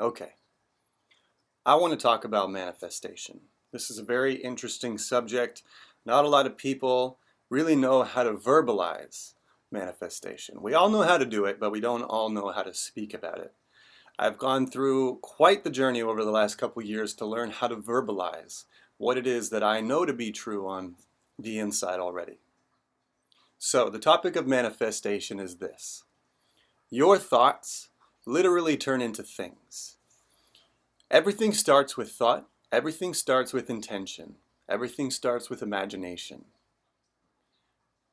Okay, I want to talk about manifestation. This is a very interesting subject. Not a lot of people really know how to verbalize manifestation. We all know how to do it, but we don't all know how to speak about it. I've gone through quite the journey over the last couple years to learn how to verbalize what it is that I know to be true on the inside already. So the topic of manifestation is this. Your thoughts literally turn into things. Everything starts with thought, everything starts with intention, everything starts with imagination.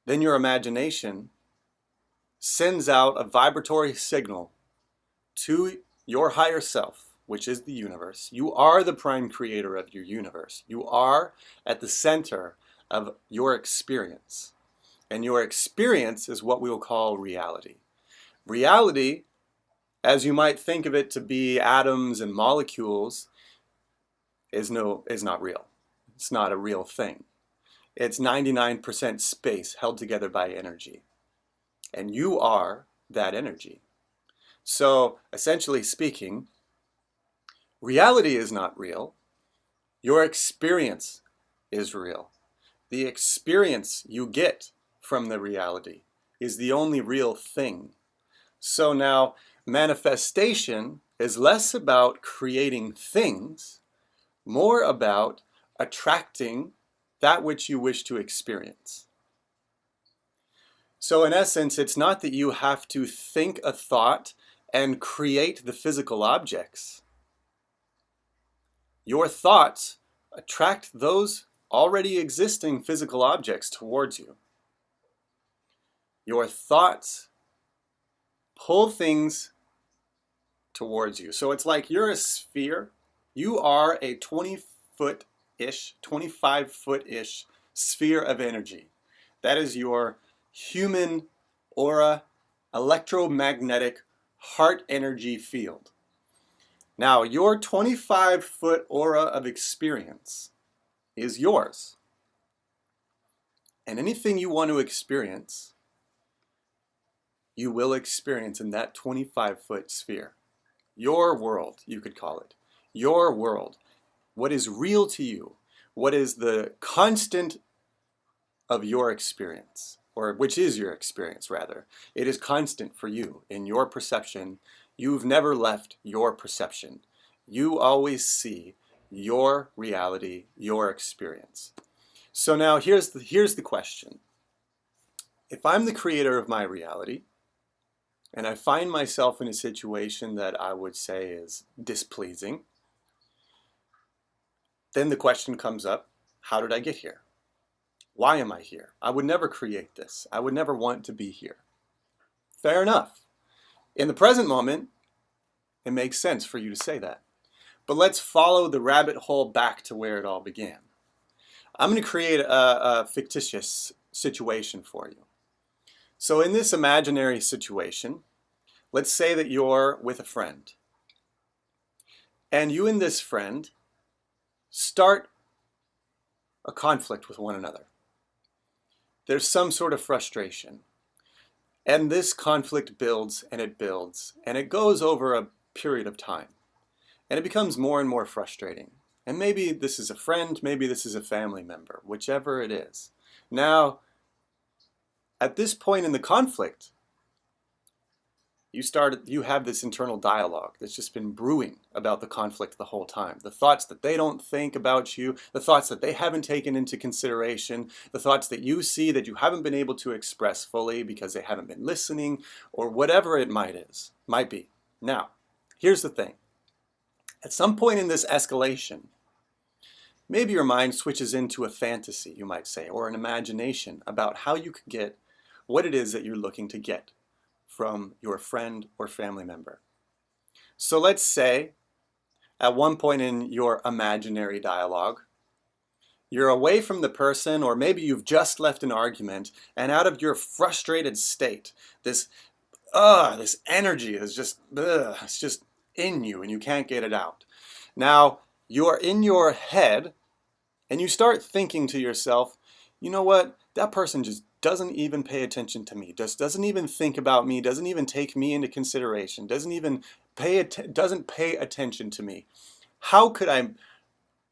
Then your imagination sends out a vibratory signal to your higher self, which is the universe. You are the prime creator of your universe. You are at the center of your experience. And your experience is what we will call reality. Reality, as you might think of it to be atoms and molecules, is not real. It's not a real thing. It's 99% space held together by energy. And you are that energy. So, essentially speaking, reality is not real. Your experience is real. The experience you get from the reality is the only real thing. So now, manifestation is less about creating things, more about attracting that which you wish to experience. So in essence, it's not that you have to think a thought and create the physical objects. Your thoughts attract those already existing physical objects towards you. Your thoughts pull things towards you. So it's like you're a sphere. You are a 20-foot-ish, 25-foot-ish sphere of energy. That is your human aura, electromagnetic heart energy field. Now, your 25-foot aura of experience is yours. And anything you want to experience, you will experience in that 25-foot sphere. Your world, you could call it. Your world. What is real to you? What is the constant of your experience? Or which is your experience, rather. It is constant for you in your perception. You've never left your perception. You always see your reality, your experience. So now here's the question. If I'm the creator of my reality, and I find myself in a situation that I would say is displeasing, then the question comes up, how did I get here? Why am I here? I would never create this. I would never want to be here. Fair enough. In the present moment, it makes sense for you to say that. But let's follow the rabbit hole back to where it all began. I'm going to create a fictitious situation for you. So in this imaginary situation, let's say that you're with a friend. And you and this friend start a conflict with one another. There's some sort of frustration. And this conflict builds and it goes over a period of time. And it becomes more and more frustrating. And maybe this is a friend, maybe this is a family member, whichever it is. Now, at this point in the conflict, you have this internal dialogue that's just been brewing about the conflict the whole time. The thoughts that they don't think about you, the thoughts that they haven't taken into consideration, the thoughts that you see that you haven't been able to express fully because they haven't been listening, or whatever it might be. Now, here's the thing. At some point in this escalation, maybe your mind switches into a fantasy, you might say, or an imagination about how you could get what it is that you're looking to get from your friend or family member. So let's say at one point in your imaginary dialogue, you're away from the person, or maybe you've just left an argument, and out of your frustrated state, this energy is it's just in you and you can't get it out. Now, you're in your head and you start thinking to yourself, you know what, that person just doesn't even pay attention to me, just doesn't even think about me, doesn't even take me into consideration, doesn't pay attention to me.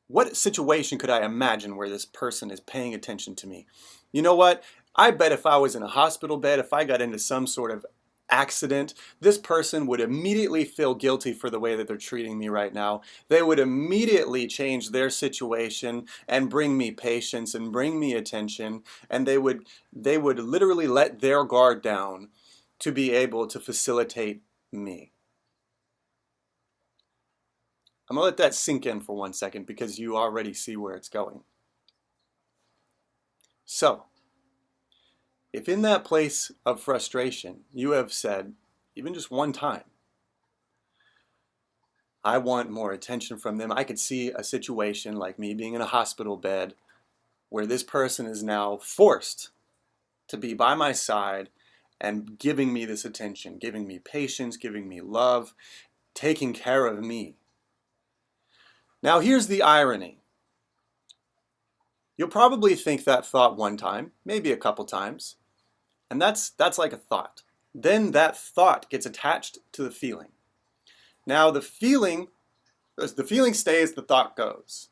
What situation could I imagine where this person is paying attention to me? You know what? I bet if I was in a hospital bed, if I got into some sort of accident, this person would immediately feel guilty for the way that they're treating me right now. They would immediately change their situation and bring me patience and bring me attention, and they would literally let their guard down to be able to facilitate me. I'm going to let that sink in for 1 second because you already see where it's going. So, if in that place of frustration you have said, even just one time, I want more attention from them, I could see a situation like me being in a hospital bed where this person is now forced to be by my side and giving me this attention, giving me patience, giving me love, taking care of me. Now here's the irony. You'll probably think that thought one time, maybe a couple times, and that's like a thought. Then that thought gets attached to the feeling. Now the feeling stays, the thought goes.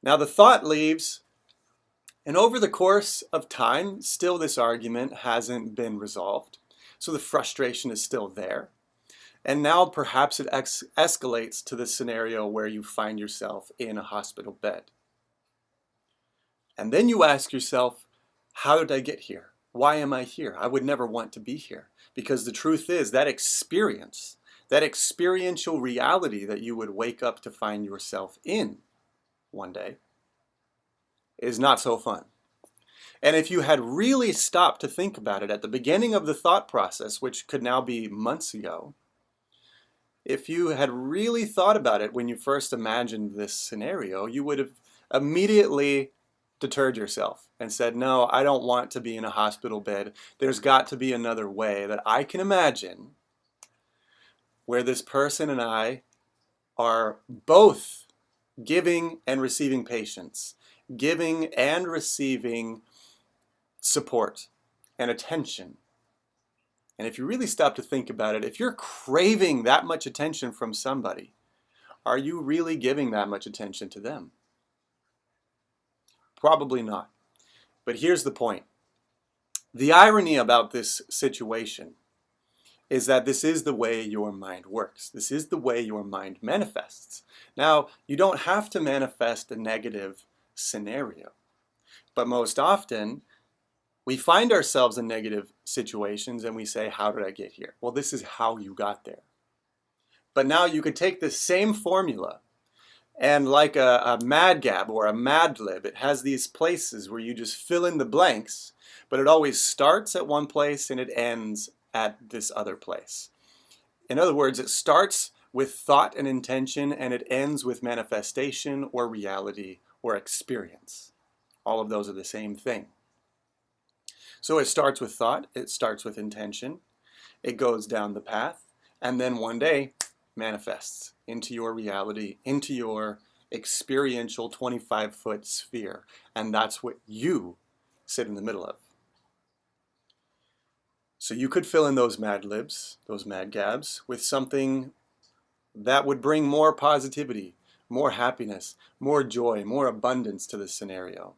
Now the thought leaves, and over the course of time, still this argument hasn't been resolved. So the frustration is still there. And now perhaps it escalates to the scenario where you find yourself in a hospital bed. And then you ask yourself, how did I get here? Why am I here? I would never want to be here. Because the truth is that experience, that experiential reality that you would wake up to find yourself in one day is not so fun. And if you had really stopped to think about it at the beginning of the thought process, which could now be months ago, if you had really thought about it when you first imagined this scenario, you would have immediately deterred yourself and said, no, I don't want to be in a hospital bed. There's got to be another way that I can imagine where this person and I are both giving and receiving patience, giving and receiving support and attention. And if you really stop to think about it, if you're craving that much attention from somebody, are you really giving that much attention to them? Probably not. But here's the point. The irony about this situation is that this is the way your mind works. This is the way your mind manifests. Now, you don't have to manifest a negative scenario, but most often we find ourselves in negative situations and we say, how did I get here? Well, this is how you got there. But now you could take this same formula and like a Mad Gab or a Mad Lib, it has these places where you just fill in the blanks, but it always starts at one place and it ends at this other place. In other words, it starts with thought and intention and it ends with manifestation or reality or experience. All of those are the same thing. So it starts with thought, it starts with intention, it goes down the path, and then one day manifests into your reality, into your experiential 25-foot sphere. And that's what you sit in the middle of. So you could fill in those Mad Libs, those Mad Gabs, with something that would bring more positivity, more happiness, more joy, more abundance to the scenario.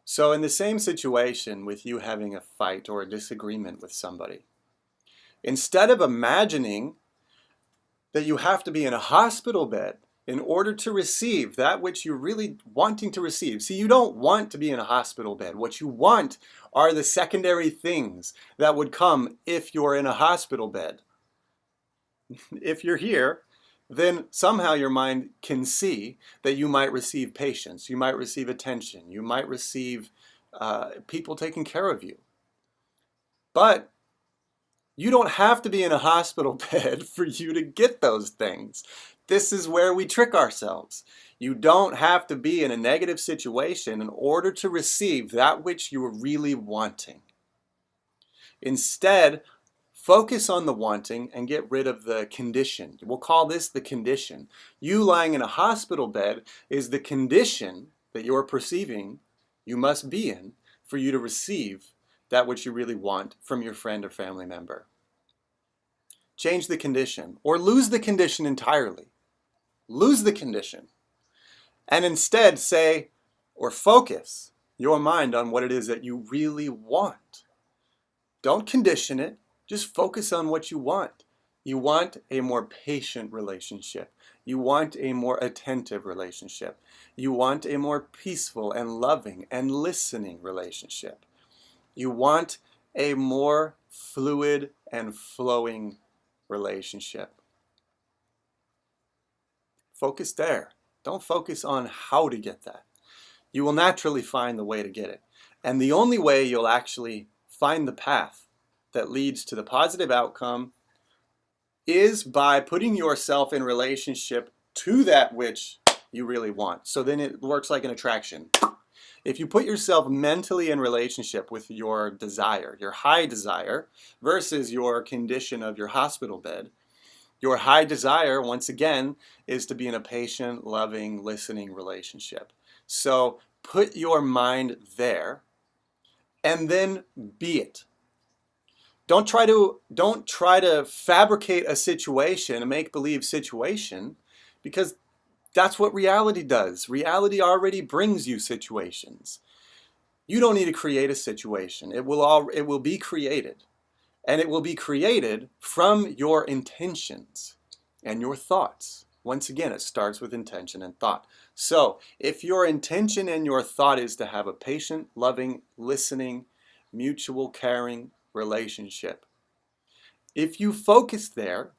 So in the same situation with you having a fight or a disagreement with somebody, instead of imagining that you have to be in a hospital bed in order to receive that which you're really wanting to receive. See, you don't want to be in a hospital bed. What you want are the secondary things that would come if you're in a hospital bed. If you're here, then somehow your mind can see that you might receive patience, you might receive attention, you might receive people taking care of you. But you don't have to be in a hospital bed for you to get those things. This is where we trick ourselves. You don't have to be in a negative situation in order to receive that which you are really wanting. Instead, focus on the wanting and get rid of the condition. We'll call this the condition. You lying in a hospital bed is the condition that you're perceiving you must be in for you to receive that which you really want from your friend or family member. Change the condition or lose the condition entirely. Lose the condition and instead say or focus your mind on what it is that you really want. Don't condition it, just focus on what you want. You want a more patient relationship. You want a more attentive relationship. You want a more peaceful and loving and listening relationship. You want a more fluid and flowing relationship. Focus there. Don't focus on how to get that. You will naturally find the way to get it. And the only way you'll actually find the path that leads to the positive outcome is by putting yourself in relationship to that which you really want. So then it works like an attraction. If you put yourself mentally in relationship with your desire, your high desire, versus your condition of your hospital bed, your high desire, once again, is to be in a patient, loving, listening relationship. So put your mind there and then be it. Don't try to fabricate a situation, a make-believe situation, because that's what reality does. Reality already brings you situations. You don't need to create a situation. It will be created. And it will be created from your intentions and your thoughts. Once again, it starts with intention and thought. So if your intention and your thought is to have a patient, loving, listening, mutual caring relationship, if you focus there,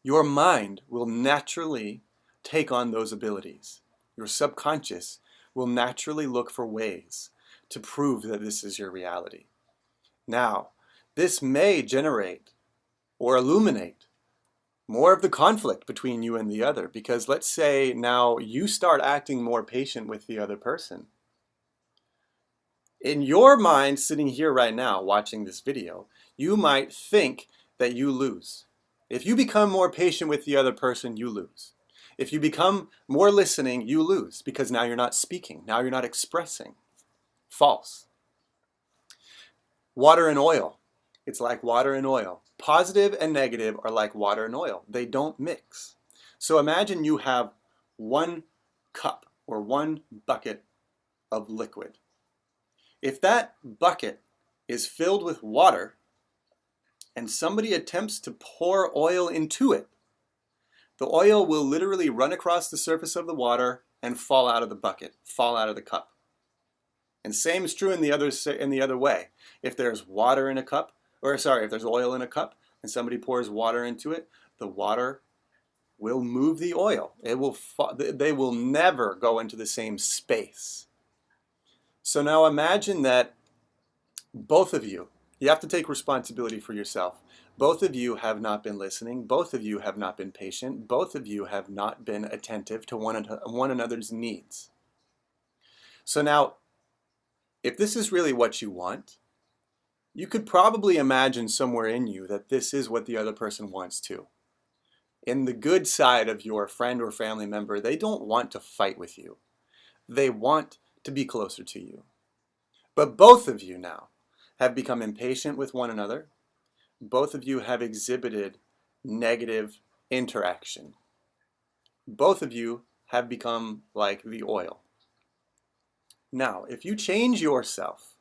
your mind will naturally take on those abilities. Your subconscious will naturally look for ways to prove that this is your reality. Now, this may generate or illuminate more of the conflict between you and the other, because let's say now you start acting more patient with the other person. In your mind, sitting here right now watching this video, you might think that you lose. If you become more patient with the other person, you lose. If you become more listening, you lose, because now you're not speaking, now you're not expressing. False. Water and oil. It's like water and oil. Positive and negative are like water and oil. They don't mix. So imagine you have one cup or one bucket of liquid. If that bucket is filled with water and somebody attempts to pour oil into it, the oil will literally run across the surface of the water and fall out of the bucket, fall out of the cup. And same is true in the other way. If there's water in a cup, if there's oil in a cup and somebody pours water into it, the water will move the oil. They will never go into the same space. So now imagine that both of you have to take responsibility for yourself. Both of you have not been listening. Both of you have not been patient. Both of you have not been attentive to one another's needs. So now, if this is really what you want, you could probably imagine somewhere in you that this is what the other person wants too. In the good side of your friend or family member, they don't want to fight with you. They want to be closer to you. But both of you now have become impatient with one another. Both of you have exhibited negative interaction. Both of you have become like the oil. Now, if you change yourself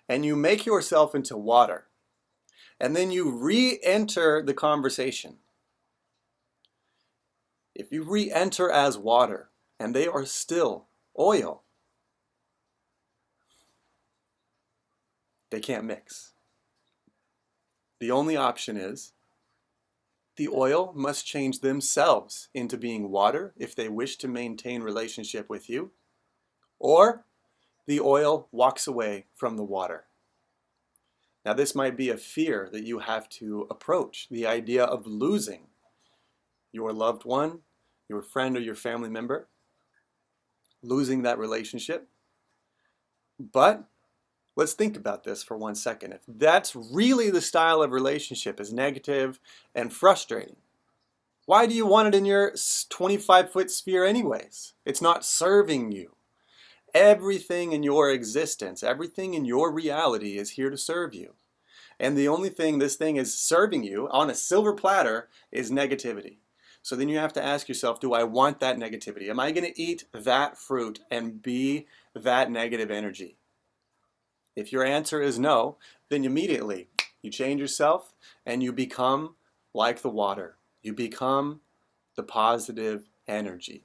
and you make yourself into water, and then you re-enter the conversation, if you re-enter as water and they are still oil, they can't mix. The only option is the oil must change themselves into being water if they wish to maintain relationship with you, or the oil walks away from the water. Now this might be a fear that you have to approach, the idea of losing your loved one, your friend or your family member, losing that relationship. But let's think about this for 1 second. If that's really the style of relationship, is negative and frustrating, why do you want it in your 25-foot sphere anyways? It's not serving you. Everything in your existence, everything in your reality is here to serve you. And the only thing this thing is serving you on a silver platter is negativity. So then you have to ask yourself, do I want that negativity? Am I going to eat that fruit and be that negative energy? If your answer is no, then immediately you change yourself and you become like the water. You become the positive energy.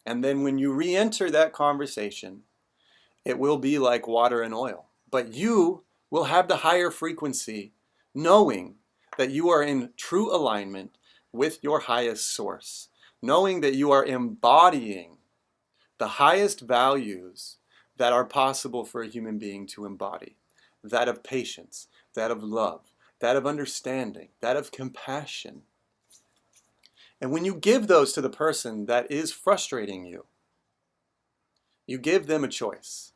And then when you re-enter that conversation, it will be like water and oil. But you will have the higher frequency, knowing that you are in true alignment with your highest source, knowing that you are embodying the highest values that are possible for a human being to embody. That of patience, that of love, that of understanding, that of compassion. And when you give those to the person that is frustrating you, you give them a choice.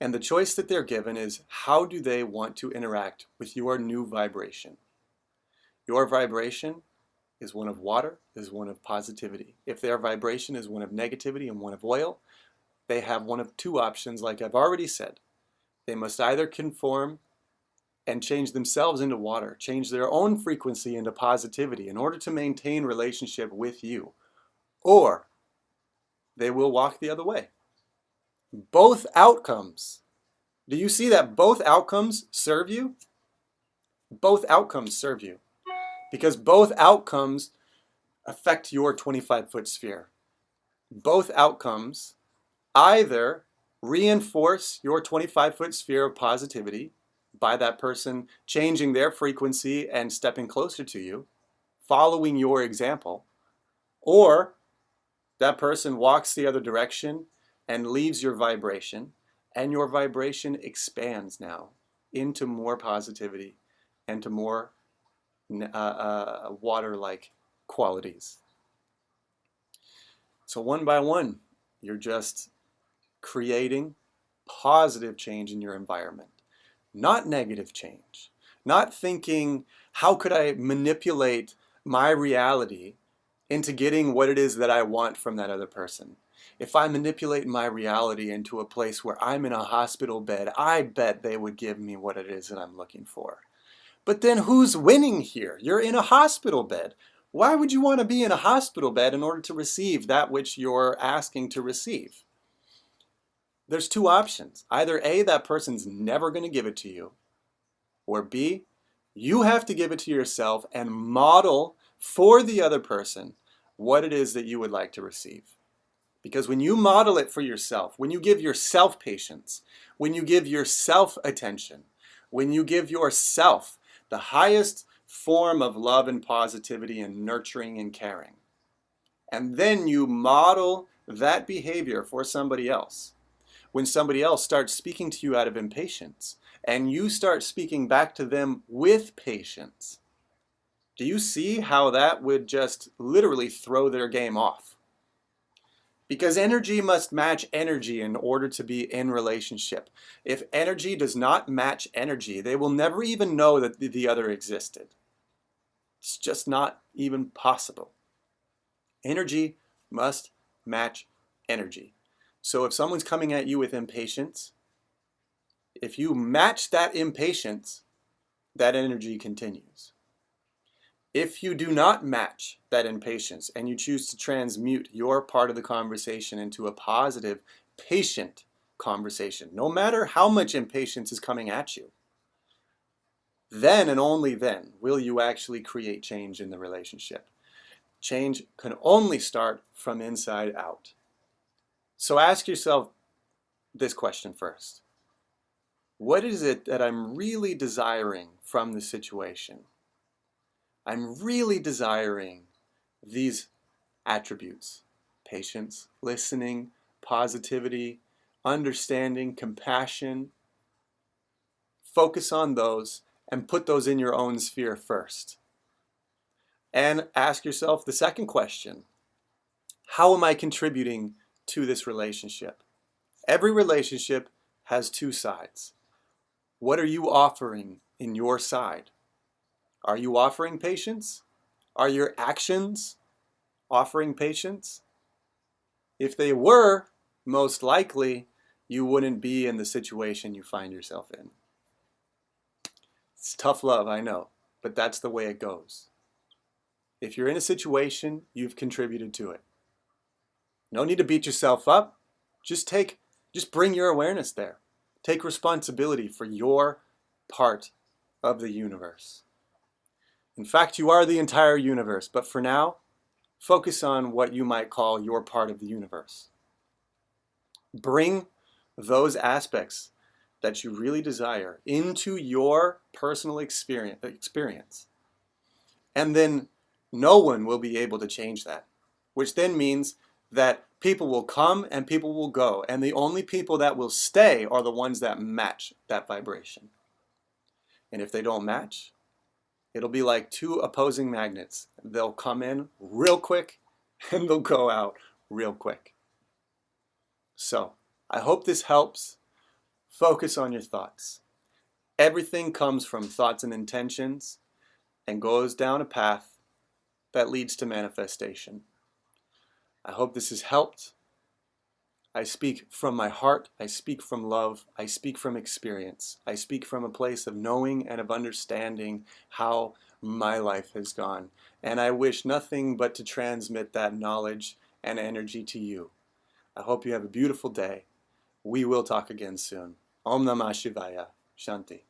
And the choice that they're given is, how do they want to interact with your new vibration? Your vibration is one of water, is one of positivity. If their vibration is one of negativity and one of oil, they have one of two options, like I've already said. They must either conform and change themselves into water, change their own frequency into positivity in order to maintain relationship with you, or they will walk the other way. Both outcomes. Do you see that both outcomes serve you? Both outcomes serve you because both outcomes affect your 25-foot sphere. Both outcomes either reinforce your 25-foot sphere of positivity by that person changing their frequency and stepping closer to you, following your example, or that person walks the other direction and leaves your vibration, and your vibration expands now into more positivity and to more water-like qualities. So one by one, you're just creating positive change in your environment, not negative change. Not thinking, how could I manipulate my reality into getting what it is that I want from that other person? If I manipulate my reality into a place where I'm in a hospital bed, I bet they would give me what it is that I'm looking for. But then who's winning here? You're in a hospital bed. Why would you want to be in a hospital bed in order to receive that which you're asking to receive? There's two options. Either A, that person's never going to give it to you, or B, you have to give it to yourself and model for the other person what it is that you would like to receive. Because when you model it for yourself, when you give yourself patience, when you give yourself attention, when you give yourself the highest form of love and positivity and nurturing and caring, and then you model that behavior for somebody else, when somebody else starts speaking to you out of impatience, and you start speaking back to them with patience, do you see how that would just literally throw their game off? Because energy must match energy in order to be in relationship. If energy does not match energy, they will never even know that the other existed. It's just not even possible. Energy must match energy. So if someone's coming at you with impatience, if you match that impatience, that energy continues. If you do not match that impatience and you choose to transmute your part of the conversation into a positive, patient conversation, no matter how much impatience is coming at you, then and only then will you actually create change in the relationship. Change can only start from inside out. So ask yourself this question first. What is it that I'm really desiring from the situation? I'm really desiring these attributes: patience, listening, positivity, understanding, compassion. Focus on those and put those in your own sphere first. And ask yourself the second question: how am I contributing to this relationship? Every relationship has two sides. What are you offering in your side? Are you offering patience? Are your actions offering patience? If they were, most likely you wouldn't be in the situation you find yourself in. It's tough love, I know, but that's the way it goes. If you're in a situation, you've contributed to it. No need to beat yourself up. Just bring your awareness there. Take responsibility for your part of the universe. In fact, you are the entire universe, but for now, focus on what you might call your part of the universe. Bring those aspects that you really desire into your personal experience. And then no one will be able to change that, which then means that people will come and people will go, and the only people that will stay are the ones that match that vibration. And if they don't match, it'll be like two opposing magnets. They'll come in real quick and they'll go out real quick. So, I hope this helps. Focus on your thoughts. Everything comes from thoughts and intentions and goes down a path that leads to manifestation. I hope this has helped. I speak from my heart. I speak from love. I speak from experience. I speak from a place of knowing and of understanding how my life has gone. And I wish nothing but to transmit that knowledge and energy to you. I hope you have a beautiful day. We will talk again soon. Om Namah Shivaya. Shanti.